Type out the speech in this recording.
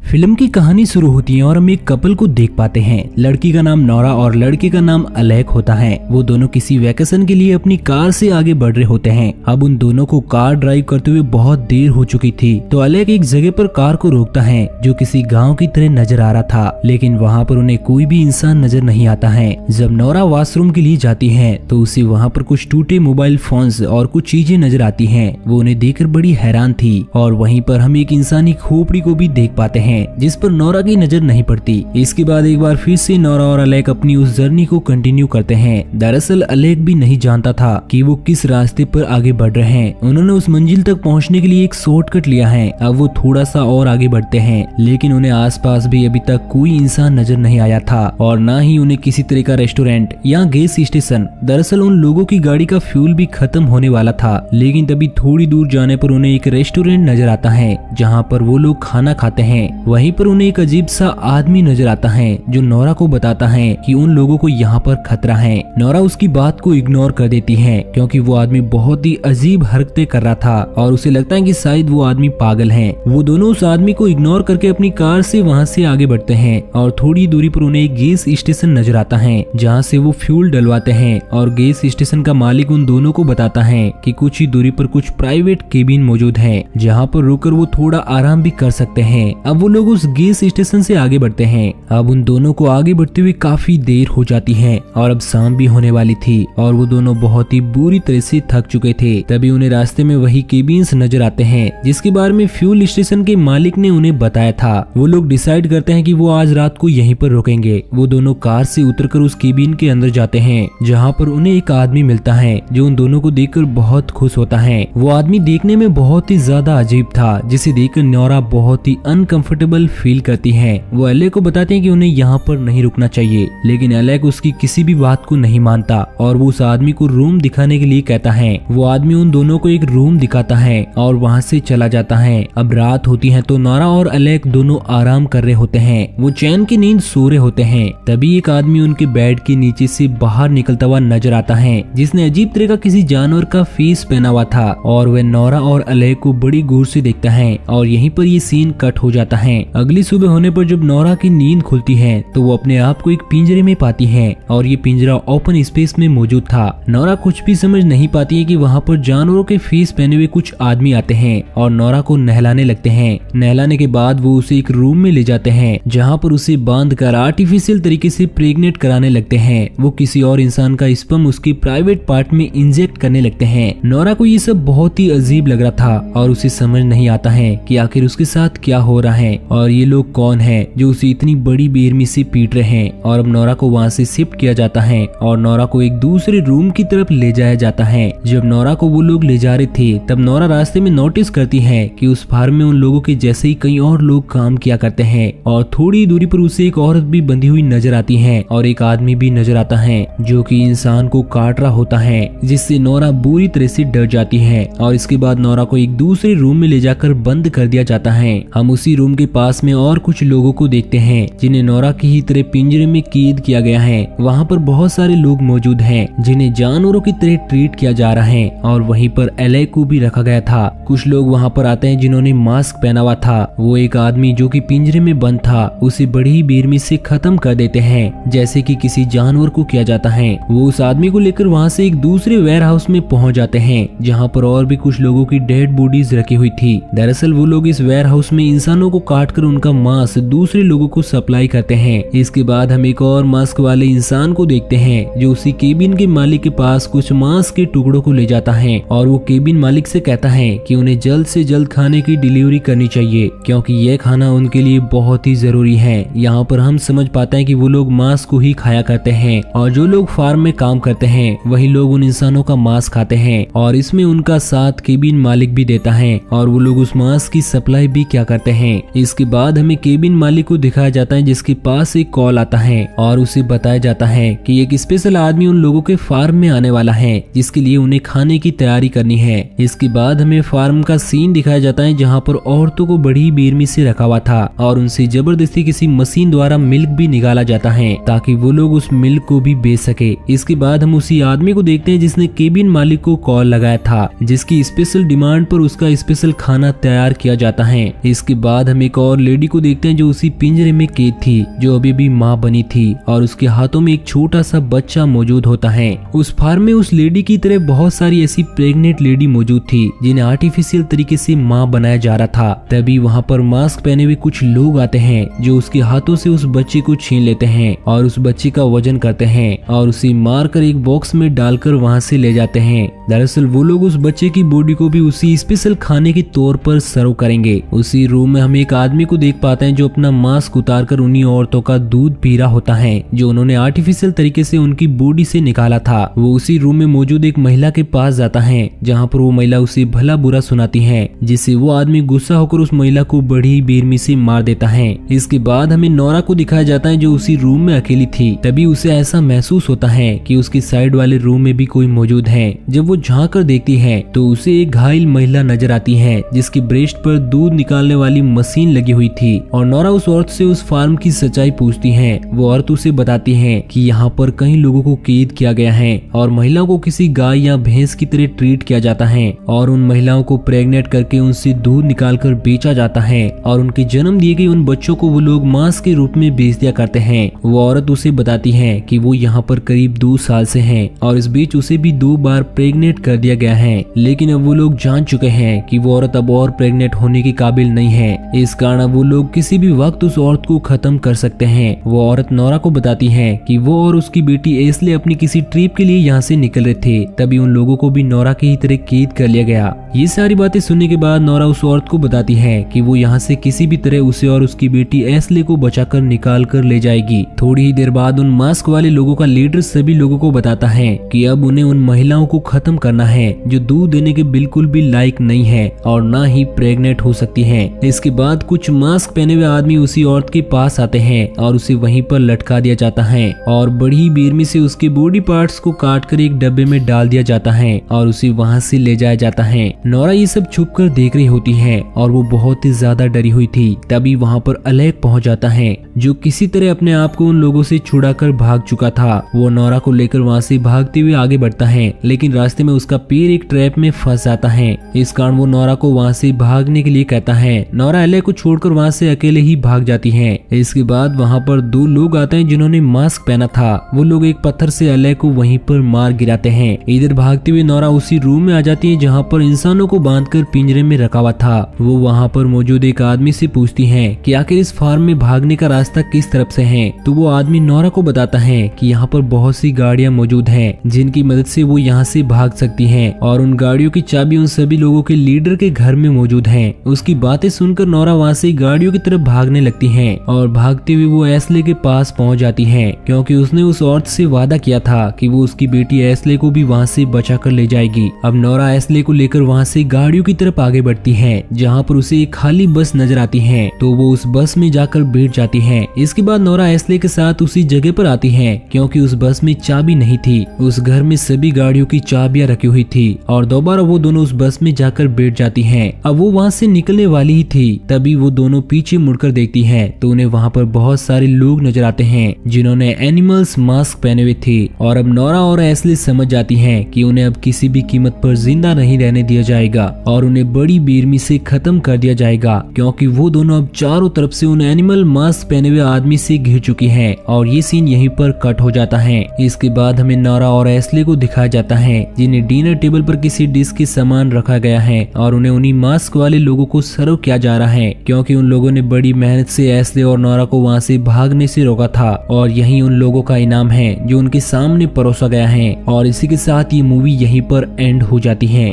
Film की कहानी शुरू होती है और हम एक कपल को देख पाते हैं। लड़की का नाम नौरा और लड़के का नाम अलैक होता है। वो दोनों किसी वैकेशन के लिए अपनी कार से आगे बढ़ रहे होते हैं। अब उन दोनों को कार ड्राइव करते हुए बहुत देर हो चुकी थी, तो अलैक एक जगह पर कार को रोकता है जो किसी गांव की तरह नजर आ रहा था, लेकिन वहाँ पर उन्हें कोई भी इंसान नजर नहीं आता है। जब नौरा वॉशरूम के लिए जाती है तो उसे वहाँ पर कुछ टूटे मोबाइल फोन्स और कुछ चीजें नजर आती हैं। वो उन्हें देखकर बड़ी हैरान थी और वहीं पर हम एक इंसानी खोपड़ी को भी देख पाते हैं जिस पर नौरा की नजर नहीं पड़ती। इसके बाद एक बार फिर से नौरा और अलैक अपनी उस जर्नी को कंटिन्यू करते हैं। दरअसल अलैक भी नहीं जानता था कि वो किस रास्ते पर आगे बढ़ रहे हैं। उन्होंने उस मंजिल तक पहुंचने के लिए एक शॉर्टकट लिया है। अब वो थोड़ा सा और आगे बढ़ते हैं, लेकिन उन्हें आसपास भी अभी तक कोई इंसान नजर नहीं आया था और न ही उन्हें किसी तरह का रेस्टोरेंट या गैस स्टेशन। दरअसल उन लोगों की गाड़ी का फ्यूल भी खत्म होने वाला था, लेकिन तभी थोड़ी दूर जाने पर उन्हें एक रेस्टोरेंट नजर आता है जहाँ पर वो लोग खाना खाते हैं। वहीं पर उन्हें एक अजीब सा आदमी नजर आता है जो नौरा को बताता है कि उन लोगों को यहाँ पर खतरा है। नौरा उसकी बात को इग्नोर कर देती है क्योंकि वो आदमी बहुत ही अजीब हरकतें कर रहा था और उसे लगता है कि शायद वो आदमी पागल है। वो दोनों उस आदमी को इग्नोर करके अपनी कार से वहाँ से आगे बढ़ते हैं और थोड़ी दूरी पर उन्हें एक गैस स्टेशन नजर आता है जहाँ से वो फ्यूल डलवाते हैं और गैस स्टेशन का मालिक उन दोनों को बताता है कि कुछ ही दूरी पर कुछ प्राइवेट केबिन मौजूद है जहाँ पर रुककर वो थोड़ा आराम भी कर सकते हैं। अब वो लोग उस गैस स्टेशन से आगे बढ़ते हैं। अब उन दोनों को आगे बढ़ते हुए काफी देर हो जाती है और अब शाम भी होने वाली थी और वो दोनों बहुत ही बुरी तरह से थक चुके थे। तभी उन्हें रास्ते में वही केबिन्स नजर आते हैं जिसके बारे में फ्यूल स्टेशन के मालिक ने उन्हें बताया था। वो लोग डिसाइड करते हैं कि वो आज रात को यहीं पर रुकेंगे। वो दोनों कार से उतरकर उस केबिन के अंदर जाते हैं जहाँ पर उन्हें एक आदमी मिलता है जो उन दोनों को देखकर बहुत खुश होता है। वो आदमी देखने में बहुत ही ज्यादा अजीब था जिसे देखकर नौरा बहुत ही अनकंफर्टेबल फील करती है। वो अलैक को बताते हैं कि उन्हें यहाँ पर नहीं रुकना चाहिए, लेकिन अलैक उसकी किसी भी बात को नहीं मानता और वो उस आदमी को रूम दिखाने के लिए कहता है। वो आदमी उन दोनों को एक रूम दिखाता है और वहाँ से चला जाता है। अब रात होती है तो नौरा और अलैक दोनों आराम कर रहे होते हैं। वो चैन की नींद सो रहे होते हैं। तभी एक आदमी उनके बेड के नीचे से बाहर निकलता हुआ नजर आता है जिसने अजीब तरह का किसी जानवर का फेस पहना हुआ था और वह नौरा और अलैक को बड़ी गौर से देखता है और यहीं पर ये सीन कट हो जाता है। अगली सुबह होने पर जब नौरा की नींद खुलती है तो वो अपने आप को एक पिंजरे में पाती है और ये पिंजरा ओपन स्पेस में मौजूद था। नौरा कुछ भी समझ नहीं पाती है कि वहाँ पर जानवरों के फेस पहने हुए कुछ आदमी आते हैं और नौरा को नहलाने लगते हैं। नहलाने के बाद वो उसे एक रूम में ले जाते हैं जहाँ पर उसे बांध कर आर्टिफिशियल तरीके से प्रेग्नेंट कराने लगते हैं। वो किसी और इंसान का स्पर्म उसके प्राइवेट पार्ट में इंजेक्ट करने लगते हैं। नौरा को ये सब बहुत ही अजीब लग रहा था और उसे समझ नहीं आता है कि आखिर उसके साथ क्या हो रहा है और ये लोग कौन है जो उसे इतनी बड़ी बेरहमी से पीट रहे हैं। और अब नौरा को वहाँ से शिफ्ट किया जाता है और नौरा को एक दूसरे रूम की तरफ ले जाया जाता है। जब नौरा को वो लोग ले जा रहे थे तब नौरा रास्ते में नोटिस करती है कि उस फार्म में उन लोगों के जैसे ही कई और लोग काम किया करते हैं और थोड़ी दूरी पर उसे एक औरत भी बंधी हुई नजर आती है और एक आदमी भी नजर आता है जो कि इंसान को काट रहा होता है, जिससे नौरा बुरी तरह से डर जाती है। और इसके बाद नौरा को एक दूसरे रूम में ले जाकर बंद कर दिया जाता है। हम उसी रूम के पास में और कुछ लोगों को देखते हैं जिन्हें नौरा की ही तरह पिंजरे में कैद किया गया है। वहाँ पर बहुत सारे लोग मौजूद हैं जिन्हें जानवरों की तरह ट्रीट किया जा रहा है और वहीं पर अलैक को भी रखा गया था। कुछ लोग वहाँ पर आते हैं जिन्होंने मास्क पहना हुआ था। वो एक आदमी जो कि पिंजरे में बंद था उसे बड़ी ही बेरहमी से खत्म कर देते हैं जैसे कि किसी जानवर को किया जाता है। वो उस आदमी को लेकर वहाँ से एक दूसरे वेयर हाउस में पहुँच जाते हैं जहाँ पर और भी कुछ लोगों की डेड बॉडीज रखी हुई थी। दरअसल वो लोग इस वेयर हाउस में इंसानों को काटकर उनका मांस दूसरे लोगों को सप्लाई करते हैं। इसके बाद हम एक और मास्क वाले इंसान को देखते हैं जो उसी केबिन के मालिक के पास कुछ मांस के टुकड़ों को ले जाता है और वो केबिन मालिक से कहता है कि उन्हें जल्द से जल्द खाने की डिलीवरी करनी चाहिए क्योंकि यह खाना उनके लिए बहुत ही जरूरी है। यहाँ पर हम समझ पाते हैं कि वो लोग मांस को ही खाया करते हैं और जो लोग फार्म में काम करते हैं वही लोग उन इंसानों का मांस खाते हैं और इसमें उनका साथ केबिन मालिक भी देता है और वो लोग उस मांस की सप्लाई भी क्या करते हैं। इसके बाद हमें केबिन मालिक को दिखाया जाता है जिसके पास एक कॉल आता है और उसे बताया जाता है कि एक स्पेशल आदमी उन लोगों के फार्म में आने वाला है जिसके लिए उन्हें खाने की तैयारी करनी है। इसके बाद हमें फार्म का सीन दिखाया जाता है जहाँ पर औरतों को बड़ी बेरहमी से रखा हुआ था और उनसे जबरदस्ती किसी मशीन द्वारा मिल्क भी निकाला जाता है ताकि वो लोग उस मिल्क को भी बेच सके। इसके बाद हम उसी आदमी को देखते हैं जिसने केबिन मालिक को कॉल लगाया था जिसकी स्पेशल डिमांड पर उसका स्पेशल खाना तैयार किया जाता है। इसके बाद हम एक एक और लेडी को देखते हैं जो उसी पिंजरे में कैद थी, जो अभी भी माँ बनी थी और उसके हाथों में एक छोटा सा बच्चा मौजूद होता है। उस फार्म में उस लेडी की तरह बहुत सारी ऐसी प्रेग्नेंट लेडी मौजूद थी जिन्हें आर्टिफिशियल तरीके से माँ बनाया जा रहा था। तभी वहाँ पर मास्क पहने हुए कुछ लोग आते हैं जो उसके हाथों से उस बच्चे को छीन लेते हैं और उस बच्चे का वजन करते हैं और उसे मारकर एक बॉक्स में डालकर वहाँ से ले जाते हैं। दरअसल वो लोग उस बच्चे की बॉडी को भी उसी स्पेशल खाने के तौर पर सर्व करेंगे। उसी रूम में हम एक आदमी को देख पाते हैं जो अपना मास्क उतारकर उन्हीं औरतों का दूध पी रहा होता है जो उन्होंने आर्टिफिशियल तरीके से उनकी बॉडी से निकाला था। वो उसी रूम में मौजूद एक महिला के पास जाता है जहाँ पर वो महिला उसे भला बुरा सुनाती है, जिससे वो आदमी गुस्सा होकर उस महिला को बड़ी बेरहमी से मार देता है। इसके बाद हमें नोरा को दिखाया जाता है जो उसी रूम में अकेली थी। तभी उसे ऐसा महसूस होता है कि उसकी साइड वाले रूम में भी कोई मौजूद है। जब वो झांक कर देखती है तो उसे एक घायल महिला नजर आती है जिसकी ब्रेस्ट पर दूध निकालने वाली मशीन लगी हुई थी और नोरा उस औरत से उस फार्म की सच्चाई पूछती है। वो औरत उसे बताती है कि यहाँ पर कई लोगों को कैद किया गया है और महिलाओं को किसी गाय या भैंस की तरह ट्रीट किया जाता है और उन महिलाओं को प्रेग्नेंट करके उनसे दूध निकालकर बेचा जाता है और उनके जन्म दिए गए उन बच्चों को वो लोग मांस के रूप में बेच दिया करते हैं। वो औरत उसे बताती है कि वो यहाँ पर करीब 2 साल से है और इस बीच उसे भी 2 बार प्रेग्नेंट कर दिया गया है, लेकिन अब वो लोग जान चुके हैं कि वो औरत अब और प्रेग्नेंट होने के काबिल नहीं है। इस कारण अब वो लोग किसी भी वक्त उस औरत को खत्म कर सकते हैं। वो औरत नोरा को बताती है कि वो और उसकी बेटी एस्ले अपनी किसी ट्रिप के लिए यहाँ से निकल रहे थे, तभी उन लोगों को भी नोरा की ही तरह कैद कर लिया गया। ये सारी बातें सुनने के बाद नोरा उस औरत को बताती है कि वो यहाँ से किसी भी तरह उसे और उसकी बेटी एस्ले को बचाकर निकाल कर ले जाएगी। थोड़ी ही देर बाद उन मास्क वाले लोगों का लीडर सभी लोगों को बताता है कि अब उन्हें उन महिलाओं को खत्म करना है जो दूध देने के बिल्कुल भी लायक नहीं है और ना ही प्रेग्नेंट हो सकती है। इसके बाद कुछ मास्क पहने हुए आदमी उसी औरत के पास आते हैं और उसे वहीं पर लटका दिया जाता है और बड़ी बेरहमी से उसके बॉडी पार्ट्स को काट कर एक डब्बे में डाल दिया जाता है और उसे वहाँ से ले जाया जाता है। नोरा ये सब छुप कर देख रही होती है और वो बहुत ही ज्यादा डरी हुई थी। तभी वहाँ पर अलेक पहुँच जाता है जो किसी तरह अपने आप को उन लोगों से छुड़ा कर भाग चुका था। वो नोरा को लेकर वहाँ से भागते हुए आगे बढ़ता है, लेकिन रास्ते में उसका पैर एक ट्रैप में फंस जाता है। इस कारण वो नोरा को वहाँ से भागने के लिए कहता है। नोरा अलेक को छोड़कर वहाँ से अकेले ही भाग जाती है। इसके बाद वहाँ पर 2 लोग आते हैं जिन्होंने मास्क पहना था। वो लोग एक पत्थर से अलेक को वहीं पर मार गिराते हैं। इधर भागते हुए नोरा उसी रूम में आ जाती है जहाँ पर इंसानों को बांधकर पिंजरे में रखा हुआ था। वो वहाँ पर मौजूद एक आदमी से पूछती है कि आखिर इस फार्म में भागने का रास्ता किस तरफ से है। तो वो आदमी नोरा को बताता है कि यहाँ पर बहुत सी गाड़ियाँ मौजूद हैं जिनकी मदद से वो यहाँ से भाग सकती हैं और उन गाड़ियों की चाबी उन सभी लोगों के लीडर के घर में मौजूद है। उसकी बातें सुनकर नोरा वहाँ से गाड़ियों की तरफ भागने लगती है और भागते हुए वो एस्ले के पास पहुँच जाती है क्योंकि उसने उस औरत से वादा किया था कि वो उसकी बेटी एस्ले को भी वहाँ से बचा कर ले जाएगी। अब नोरा एस्ले को लेकर वहाँ से गाड़ियों की तरफ आगे बढ़ती है जहाँ पर उसे एक खाली बस नजर आती है, तो वो उस बस में जाकर बैठ जाती है। इसके बाद नोरा एस्ले के साथ उसी जगह पर आती है क्योंकि उस बस में चाबी नहीं थी। उस घर में सभी गाड़ियों की चाबियां रखी हुई थी और दोबारा वो दोनों उस बस में जाकर बैठ जाती हैं। अब वो वहाँ से निकलने वाली ही थी, तभी वो दोनों पीछे मुड़कर देखती है तो उन्हें वहाँ पर बहुत सारे लोग नजर आते हैं जिन्होंने एनिमल्स मास्क पहने हुए थे और अब नोरा और एस्ले समझ जाती हैं कि उन्हें अब किसी भी कीमत पर जिंदा नहीं रहने दिया जाएगा और उन्हें बड़ी बेरहमी से खत्म कर दिया जाएगा क्योंकि वो दोनों अब चारों तरफ से उन एनिमल मास्क पहने हुए आदमी से घिर चुकी हैं और ये सीन यहीं पर कट हो जाता है। इसके बाद हमें नोरा और एस्ले को दिखाया जाता है जिन्हें डिनर टेबल पर किसी डिश के सामान रखा गया है और उन्हें उन्हीं मास्क वाले लोगों को सर्व किया जा रहा है क्योंकि उन लोगों ने बड़ी मेहनत से एस्ले और नोरा को वहाँ से भागने से रोका था और यही उन लोगों का इनाम है जो उनके सामने परोसा गया है। और इसी के साथ ये मूवी यहीं पर एंड हो जाती है।